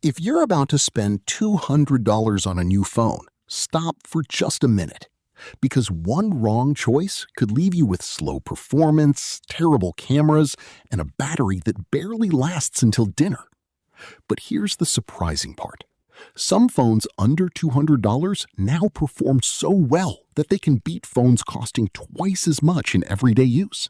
If you're about to spend $200 on a new phone, stop for just a minute. Because one wrong choice could leave you with slow performance, terrible cameras, and a battery that barely lasts until dinner. But here's the surprising part. Some phones under $200 now perform so well that they can beat phones costing twice as much in everyday use.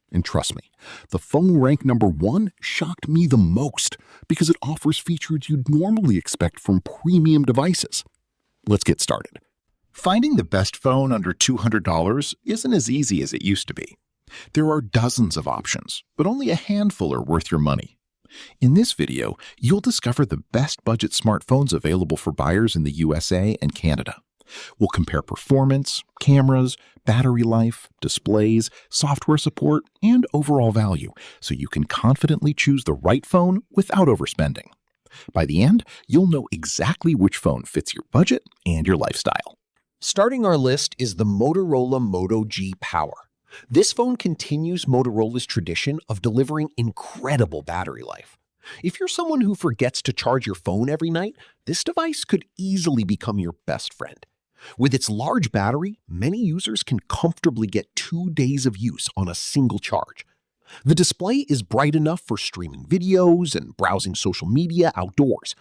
And trust me, the phone ranked number 1 shocked me the most because it offers features you'd normally expect from premium devices. Let's get started. Finding the best phone under $200 isn't as easy as it used to be. There are dozens of options, but only a handful are worth your money. In this video, you'll discover the best budget smartphones available for buyers in the USA and Canada. We'll compare performance, cameras, battery life, displays, software support, and overall value, so you can confidently choose the right phone without overspending. By the end, you'll know exactly which phone fits your budget and your lifestyle. Starting our list is the Motorola Moto G Power. This phone continues Motorola's tradition of delivering incredible battery life. If you're someone who forgets to charge your phone every night, this device could easily become your best friend. With its large battery, many users can comfortably get 2 days of use on a single charge. The display is bright enough for streaming videos and browsing social media outdoors.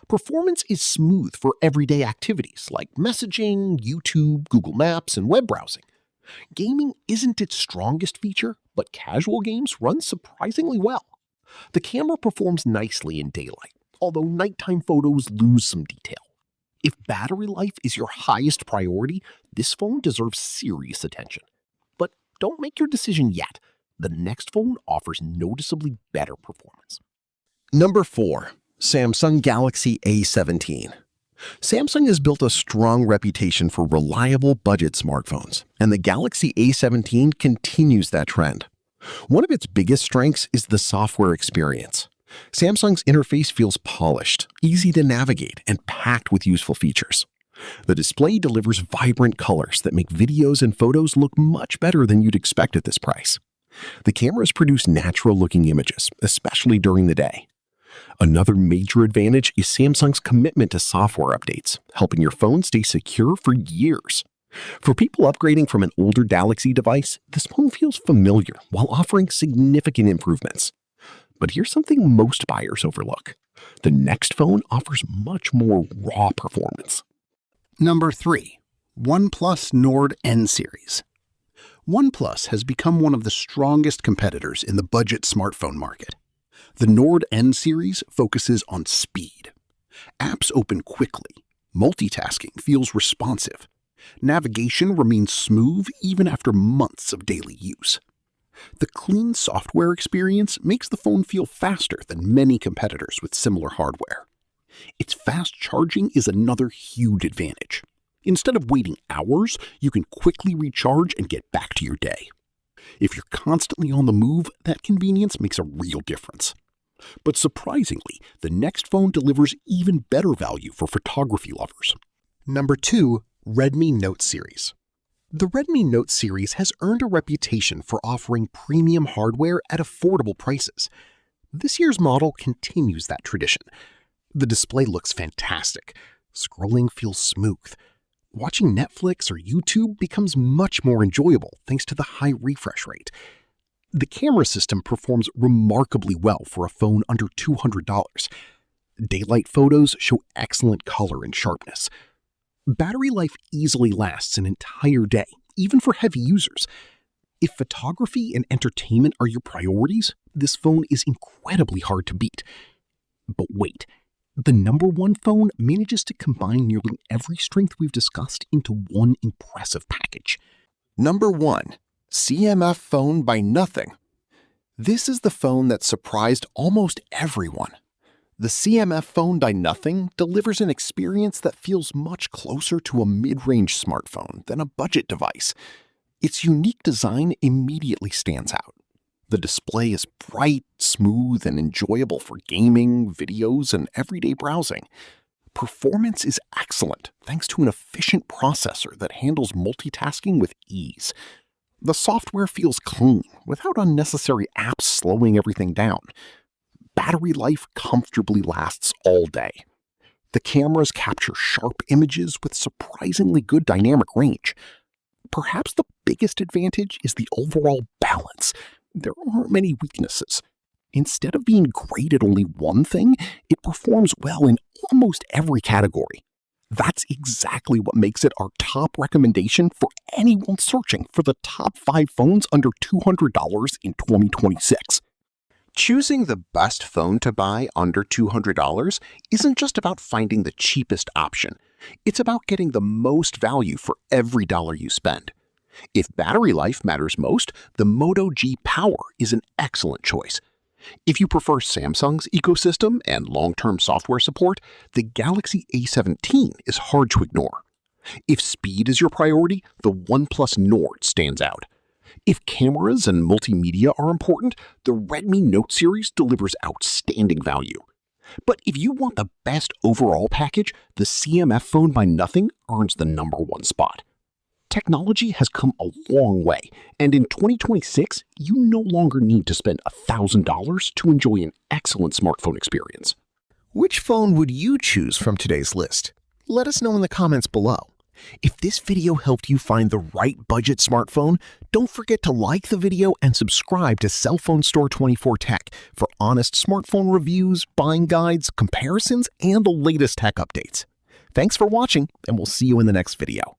Performance is smooth for everyday activities like messaging, YouTube, Google Maps, and web browsing. Gaming isn't its strongest feature, but casual games run surprisingly well. The camera performs nicely in daylight, although nighttime photos lose some detail. If battery life is your highest priority, this phone deserves serious attention. But don't make your decision yet. The next phone offers noticeably better performance. Number 4. Samsung Galaxy A17. Samsung has built a strong reputation for reliable budget smartphones, and the Galaxy A17 continues that trend. One of its biggest strengths is the software experience. Samsung's interface feels polished, easy to navigate, and packed with useful features. The display delivers vibrant colors that make videos and photos look much better than you'd expect at this price. The cameras produce natural-looking images, especially during the day. Another major advantage is Samsung's commitment to software updates, helping your phone stay secure for years. For people upgrading from an older Galaxy device, this phone feels familiar while offering significant improvements. But here's something most buyers overlook. The next phone offers much more raw performance. Number 3. OnePlus Nord N Series. OnePlus has become one of the strongest competitors in the budget smartphone market. The Nord N Series focuses on speed. Apps open quickly. Multitasking feels responsive. Navigation remains smooth even after months of daily use. The clean software experience makes the phone feel faster than many competitors with similar hardware. Its fast charging is another huge advantage. Instead of waiting hours, you can quickly recharge and get back to your day. If you're constantly on the move, that convenience makes a real difference. But surprisingly, the next phone delivers even better value for photography lovers. Number 2. Redmi Note Series. The Redmi Note series has earned a reputation for offering premium hardware at affordable prices. This year's model continues that tradition. The display looks fantastic. Scrolling feels smooth. Watching Netflix or YouTube becomes much more enjoyable thanks to the high refresh rate. The camera system performs remarkably well for a phone under $200. Daylight photos show excellent color and sharpness. Battery life easily lasts an entire day, even for heavy users. If photography and entertainment are your priorities, this phone is incredibly hard to beat. But wait, the number 1 phone manages to combine nearly every strength we've discussed into one impressive package. Number 1. CMF Phone by Nothing. This is the phone that surprised almost everyone. The CMF Phone by Nothing delivers an experience that feels much closer to a mid-range smartphone than a budget device. Its unique design immediately stands out. The display is bright, smooth, and enjoyable for gaming, videos, and everyday browsing. Performance is excellent thanks to an efficient processor that handles multitasking with ease. The software feels clean without unnecessary apps slowing everything down. battery life comfortably lasts all day. The cameras capture sharp images with surprisingly good dynamic range. Perhaps the biggest advantage is the overall balance. There aren't many weaknesses. Instead of being great at only one thing, it performs well in almost every category. That's exactly what makes it our top recommendation for anyone searching for the top 5 phones under $200 in 2026. Choosing the best phone to buy under $200 isn't just about finding the cheapest option. It's about getting the most value for every dollar you spend. If battery life matters most, the Moto G Power is an excellent choice. If you prefer Samsung's ecosystem and long-term software support, the Galaxy A17 is hard to ignore. If speed is your priority, the OnePlus Nord stands out. If cameras and multimedia are important, the Redmi Note series delivers outstanding value. But if you want the best overall package, the CMF Phone by Nothing earns the #1 spot. Technology has come a long way, and in 2026, you no longer need to spend $1,000 to enjoy an excellent smartphone experience. Which phone would you choose from today's list? Let us know in the comments below. If this video helped you find the right budget smartphone, don't forget to like the video and subscribe to Cell Phone Store 24 Tech for honest smartphone reviews, buying guides, comparisons, and the latest tech updates. Thanks for watching, and we'll see you in the next video.